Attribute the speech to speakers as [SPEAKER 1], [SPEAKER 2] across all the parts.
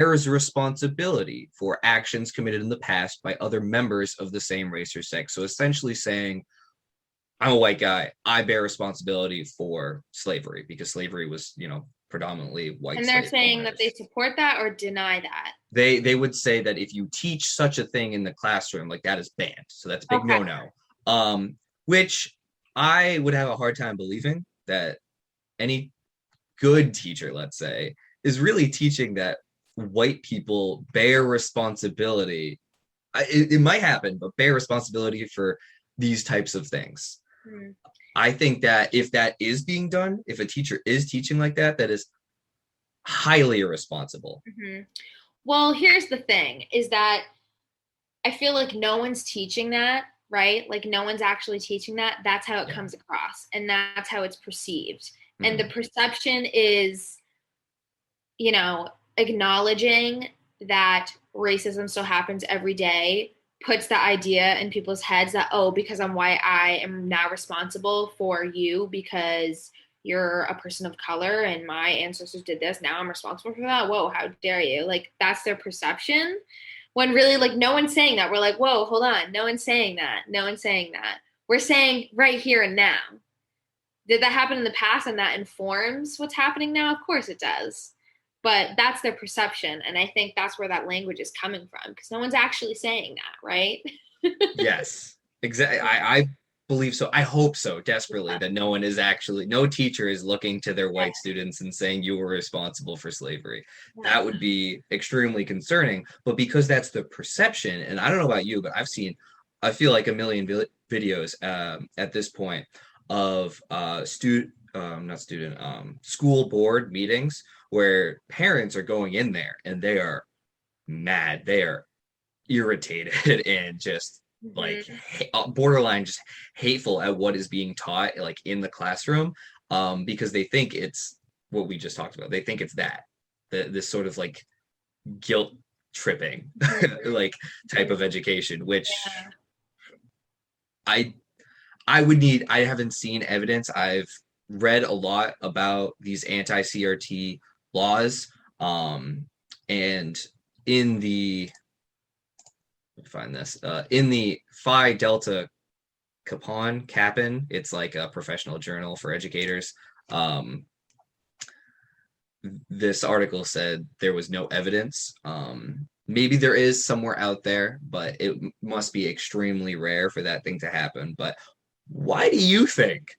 [SPEAKER 1] bears responsibility for actions committed in the past by other members of the same race or sex. So essentially saying, I'm a white guy, I bear responsibility for slavery because slavery was, predominantly white
[SPEAKER 2] And they're
[SPEAKER 1] slave
[SPEAKER 2] saying that they
[SPEAKER 1] owners.
[SPEAKER 2] support that or deny that.
[SPEAKER 1] They would say that if you teach such a thing in the classroom, like that is banned. So that's a big
[SPEAKER 2] Okay.
[SPEAKER 1] no-no. Which I would have a hard time believing that any good teacher, let's say, is really teaching that white people bear responsibility. It might happen, but bear responsibility for these types of things.
[SPEAKER 2] Hmm.
[SPEAKER 1] I think that if that is being done, if a teacher is teaching like that, that is highly irresponsible.
[SPEAKER 2] Mm-hmm. Well, here's the thing, is that I feel like no one's teaching that, right? Like no one's actually teaching that. That's how it
[SPEAKER 1] Yeah.
[SPEAKER 2] comes across, and that's how it's perceived. And the
[SPEAKER 1] Mm-hmm.
[SPEAKER 2] perception is, acknowledging that racism still happens every day puts the idea in people's heads that, oh, because I'm white, I am now responsible for you because you're a person of color and my ancestors did this. Now I'm responsible for that. Whoa, how dare you? Like, that's their perception. When really, like, no one's saying that. We're like, whoa, hold on. No one's saying that. No one's saying that. We're saying right here and now. Did that happen in the past and that informs what's happening now? Of course it does. But that's their perception. And I think that's where that language is coming from because no one's actually saying that, right?
[SPEAKER 1] Yes, exactly. I believe so. I hope so desperately that no teacher is looking to their white students and saying you were responsible for slavery. That would be extremely concerning. But because that's the perception, and I don't know about you, but I feel like a million videos at this point of not student, school board meetings where parents are going in there and they are mad. They are irritated and just like borderline just hateful at what is being taught like in the classroom because they think it's what we just talked about. They think it's this sort of like guilt tripping like type of education, which I I haven't seen evidence. I've read a lot about these anti-CRT laws and in the find this in the Phi Delta Kappan. It's like a professional journal for educators. This article said there was no evidence. Maybe there is somewhere out there, but it must be extremely rare for that thing to happen. But why do you think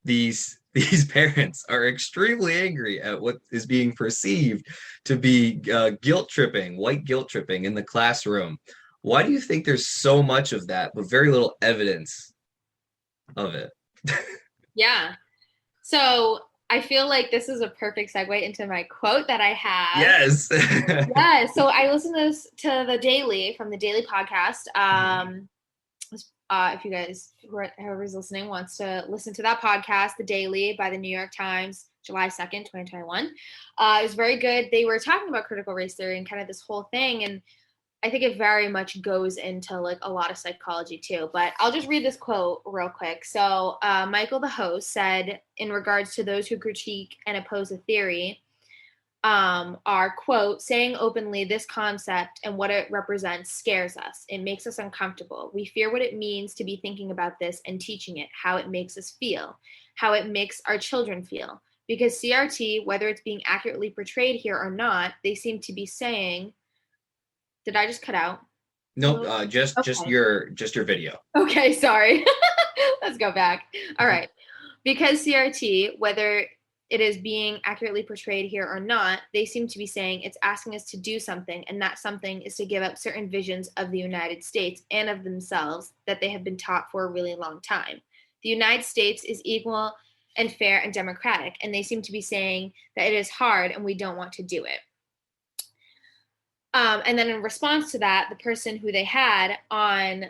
[SPEAKER 1] these parents are extremely angry at what is being perceived to be white guilt tripping in the classroom? Why do you think there's so much of that, but very little evidence of it?
[SPEAKER 2] Yeah. So I feel like this is a perfect segue into my quote that I have.
[SPEAKER 1] Yes.
[SPEAKER 2] Yeah. So I listened to the Daily from the Daily podcast. If you guys, whoever's listening, wants to listen to that podcast, The Daily by the New York Times, July 2nd, 2021. It was very good. They were talking about critical race theory and kind of this whole thing. And I think it very much goes into like a lot of psychology too, but I'll just read this quote real quick. So Michael, the host, said in regards to those who critique and oppose a theory, are, quote, saying openly this concept and what it represents scares us. It makes us uncomfortable. We fear what it means to be thinking about this and teaching it, how it makes us feel, how it makes our children feel. Because CRT, whether it's being accurately portrayed here or not, they seem to be saying, did I just cut out?
[SPEAKER 1] Nope, just your video.
[SPEAKER 2] Okay, sorry. Let's go back. All right. Because CRT, whether it is being accurately portrayed here or not, they seem to be saying it's asking us to do something, and that something is to give up certain visions of the United States and of themselves that they have been taught for a really long time. The United States is equal and fair and democratic, and they seem to be saying that it is hard and we don't want to do it. And then in response to that, the person who they had on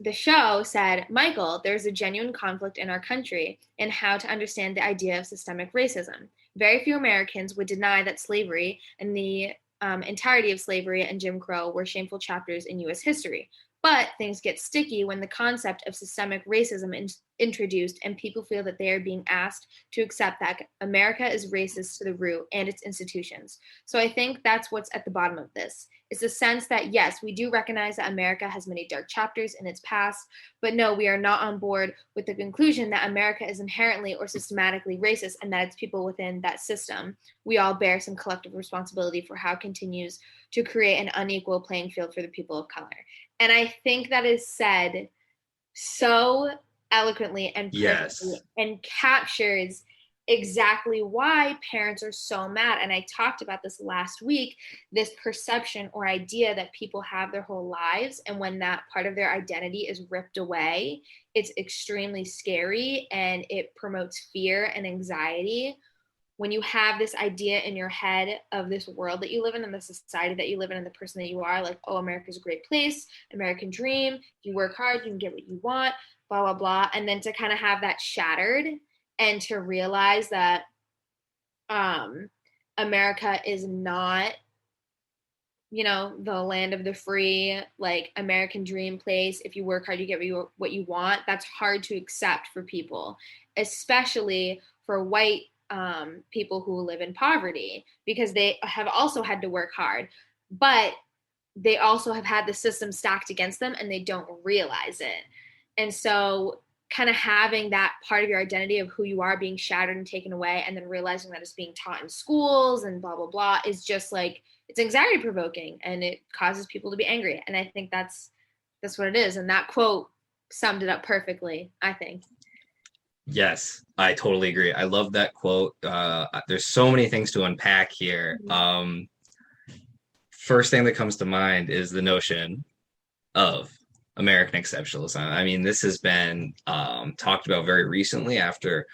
[SPEAKER 2] the show said, Michael, there's a genuine conflict in our country in how to understand the idea of systemic racism. Very few Americans would deny that slavery and the entirety of slavery and Jim Crow were shameful chapters in U.S. history. But things get sticky when the concept of systemic racism is introduced and people feel that they are being asked to accept that America is racist to the root and its institutions. So I think that's what's at the bottom of this. It's the sense that, yes, we do recognize that America has many dark chapters in its past, but no, we are not on board with the conclusion that America is inherently or systematically racist and that it's people within that system. We all bear some collective responsibility for how it continues to create an unequal playing field for the people of color. And I think that is said so eloquently and perfectly and captures exactly why parents are so mad. And I talked about this last week, this perception or idea that people have their whole lives, and when that part of their identity is ripped away, it's extremely scary and it promotes fear and anxiety. When you have this idea in your head of this world that you live in and the society that you live in and the person that you are, like, oh, America's a great place, American dream, if you work hard, you can get what you want, blah, blah, blah. And then to kind of have that shattered and to realize that America is not, the land of the free, like American dream place. If you work hard, you get what you want. That's hard to accept for people, especially for white people who live in poverty, because they have also had to work hard, but they also have had the system stacked against them and they don't realize it. And so kind of having that part of your identity of who you are being shattered and taken away, and then realizing that it's being taught in schools and blah, blah, blah, is just like, it's anxiety provoking and it causes people to be angry. And I think that's what it is. And that quote summed it up perfectly, I think.
[SPEAKER 1] Yes, I totally agree. I love that quote. There's so many things to unpack here. First thing that comes to mind is the notion of American exceptionalism. I mean, this has been talked about very recently after.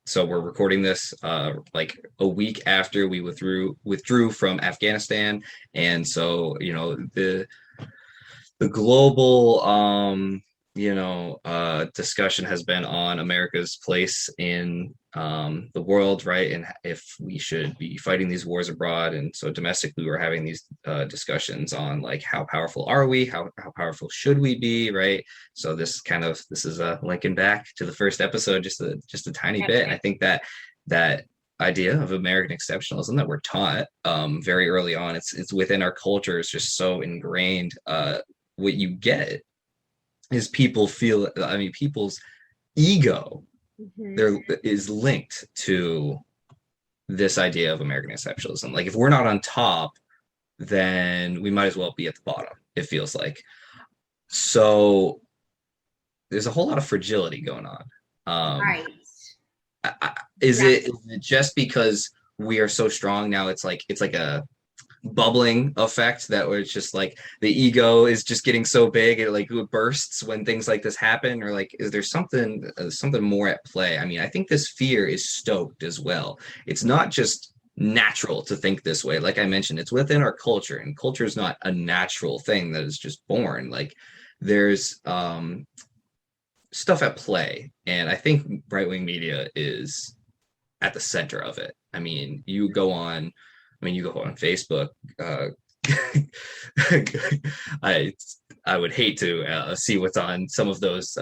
[SPEAKER 1] So we're recording this like a week after we withdrew from Afghanistan, and so the global discussion has been on America's place in the world, right? And if we should be fighting these wars abroad. And so domestically, we're having these discussions on like, how powerful are we? How powerful should we be, right? So this is linking back to the first episode, just a tiny bit. And I think that idea of American exceptionalism that we're taught very early on, it's within our culture. It's just so ingrained. What you get is people's ego there is linked to this idea of American exceptionalism. Like, if we're not on top, then we might as well be at the bottom, it feels like. So there's a whole lot of fragility going on.
[SPEAKER 2] Right.
[SPEAKER 1] Is it just because we are so strong now, it's like a bubbling effect that where it's just like the ego is just getting so big it like it bursts when things like this happen? Or like, is there something more at play? I mean, I think this fear is stoked as well. It's not just natural to think this way. Like I mentioned, it's within our culture, and culture is not a natural thing that is just born. Like, there's stuff at play, and I think right-wing media is at the center of it. I mean, you go on Facebook. I would hate to see what's on some of those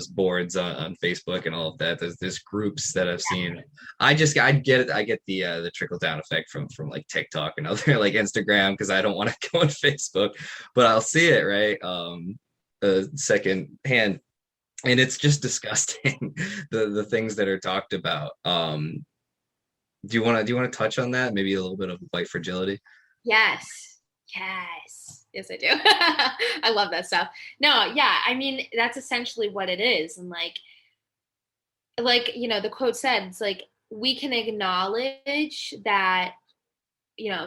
[SPEAKER 1] boards on Facebook and all of that. There's groups that I've seen. I get it. I get the trickle down effect from like TikTok and other like Instagram, because I don't want to go on Facebook, but I'll see it right second hand, and it's just disgusting the things that are talked about. Do you want to touch on that? Maybe a little bit of white fragility?
[SPEAKER 2] Yes, I do. I love that stuff. No, yeah, I mean, that's essentially what it is. And like the quote said, it's like, we can acknowledge that,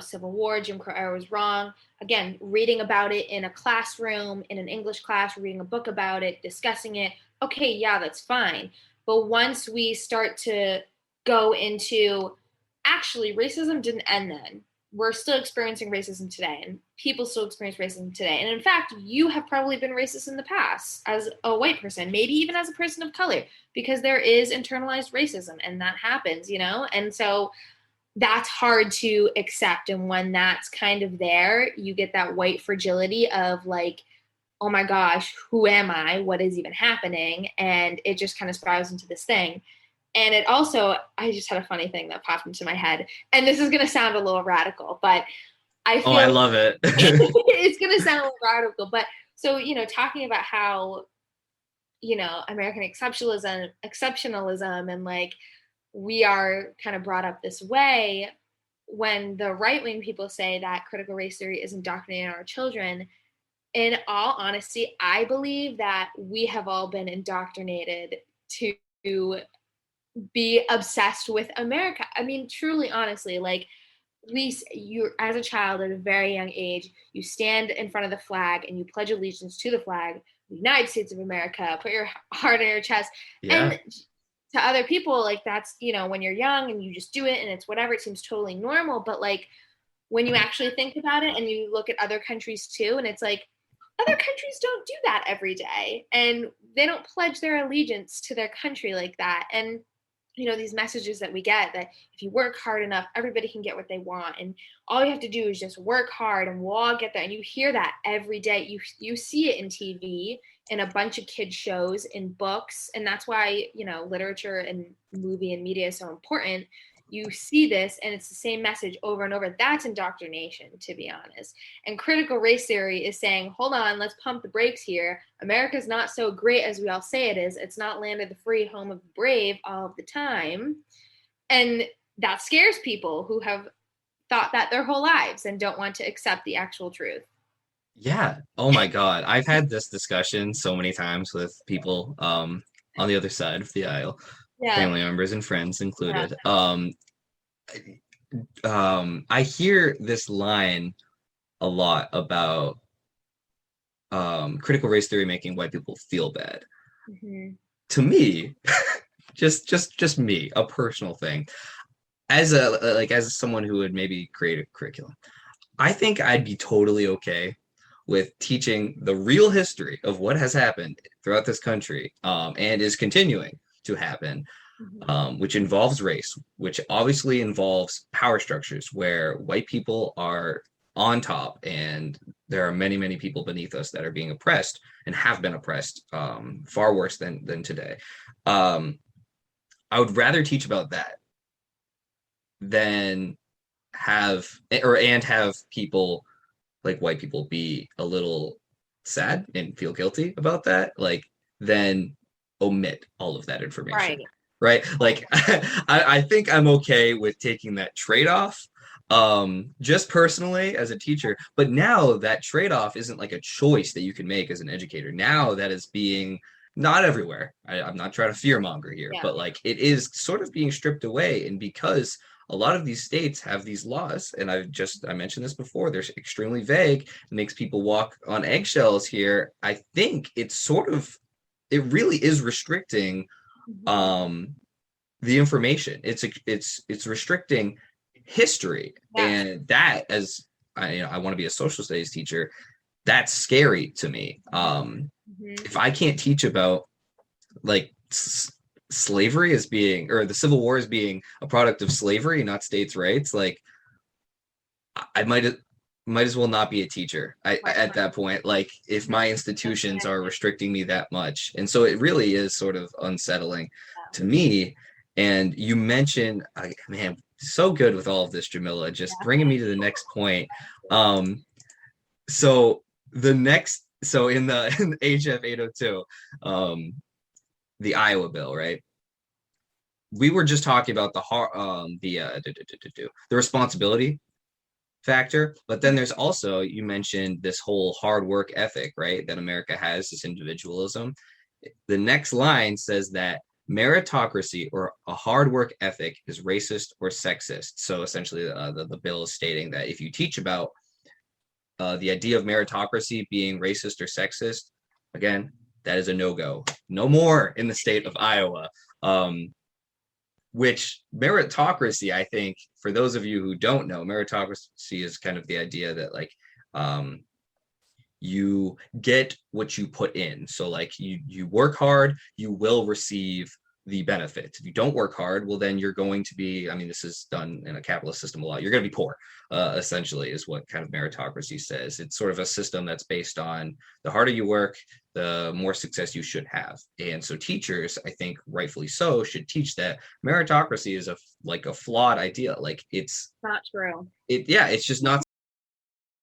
[SPEAKER 2] Civil War, Jim Crow era was wrong. Again, reading about it in a classroom, in an English class, reading a book about it, discussing it. Okay, yeah, that's fine. But once we start to go into, actually, racism didn't end then. We're still experiencing racism today, and people still experience racism today. And in fact, you have probably been racist in the past as a white person, maybe even as a person of color, because there is internalized racism, and that happens, And so that's hard to accept. And when that's kind of there, you get that white fragility of like, oh my gosh, who am I? What is even happening? And it just kind of spirals into this thing. And it also, I just had a funny thing that popped into my head. And this is going to sound a little radical, but I
[SPEAKER 1] Oh, I
[SPEAKER 2] feel
[SPEAKER 1] love it.
[SPEAKER 2] it's going to sound a little radical. But so, talking about how, American exceptionalism and like we are kind of brought up this way, when the right wing people say that critical race theory is indoctrinating our children, in all honesty, I believe that we have all been indoctrinated to be obsessed with America. I mean, truly, honestly, like you as a child at a very young age, you stand in front of the flag and you pledge allegiance to the flag, the United States of America, put your heart on your chest.
[SPEAKER 1] Yeah.
[SPEAKER 2] And to other people, like that's, when you're young and you just do it and it's whatever, it seems totally normal. But like when you actually think about it and you look at other countries too, and it's like other countries don't do that every day and they don't pledge their allegiance to their country like that. And these messages that we get that if you work hard enough, everybody can get what they want. And all you have to do is just work hard and we'll all get there. And you hear that every day. You see it in TV, in a bunch of kids shows, in books. And that's why, literature and movie and media is so important. You see this and it's the same message over and over. That's indoctrination, to be honest. And critical race theory is saying, hold on, let's pump the brakes here. America's not so great as we all say it is. It's not land of the free, home of the brave all of the time. And that scares people who have thought that their whole lives and don't want to accept the actual truth.
[SPEAKER 1] Yeah. Oh my God. I've had this discussion so many times with people on the other side of the aisle,
[SPEAKER 2] Yeah.
[SPEAKER 1] family members and friends
[SPEAKER 2] Yeah.
[SPEAKER 1] included. I hear this line a lot about critical race theory making white people feel bad.
[SPEAKER 2] Mm-hmm.
[SPEAKER 1] To me, just me, a personal thing, as someone who would maybe create a curriculum, I think I'd be totally okay with teaching the real history of what has happened throughout this country, and is continuing to happen,
[SPEAKER 2] Mm-hmm.
[SPEAKER 1] which involves race, which obviously involves power structures where white people are on top and there are many, many people beneath us that are being oppressed and have been oppressed, far worse than today. Um, I would rather teach about that than have people like white people be a little sad and feel guilty about that, like then omit all of that information.
[SPEAKER 2] Right.
[SPEAKER 1] Right. Like I think I'm okay with taking that trade-off, just personally as a teacher. But now that trade-off isn't like a choice that you can make as an educator. Now that is being not everywhere. I'm not trying to fear monger here,
[SPEAKER 2] Yeah.
[SPEAKER 1] but like it is sort of being stripped away. And because a lot of these states have these laws, and I mentioned this before, they're extremely vague, makes people walk on eggshells here. I think it really is restricting
[SPEAKER 2] Mm-hmm.
[SPEAKER 1] the information. It's restricting history,
[SPEAKER 2] Yeah.
[SPEAKER 1] and that, as I want to be a social studies teacher, that's scary to me.
[SPEAKER 2] Mm-hmm.
[SPEAKER 1] If I can't teach about like slavery as being, or the Civil War as being a product of slavery, not states' rights, like I might as well not be a teacher. At that point, like if my institutions are restricting me that much, and so it really is sort of unsettling to me. And you mentioned, man, so good with all of this, Jamila, just bringing me to the next point. So in the HF 802, the Iowa bill, right? We were just talking about the responsibility factor, but then there's also, you mentioned this whole hard work ethic, right? That America has, this individualism. The next line says that meritocracy or a hard work ethic is racist or sexist. So essentially, the bill is stating that if you teach about the idea of meritocracy being racist or sexist, again, that is a no-go. No more in the state of Iowa. Which meritocracy, I think, for those of you who don't know, meritocracy is kind of the idea that like you get what you put in. So like you work hard, you will receive the benefit. If you don't work hard, well, then you're going to be, I mean, this is done in a capitalist system a lot. You're going to be poor, essentially, is what kind of meritocracy says. It's sort of a system that's based on the harder you work, the more success you should have. And so teachers, I think rightfully so, should teach that meritocracy is a flawed idea. Like it's
[SPEAKER 2] Not true.
[SPEAKER 1] it's just not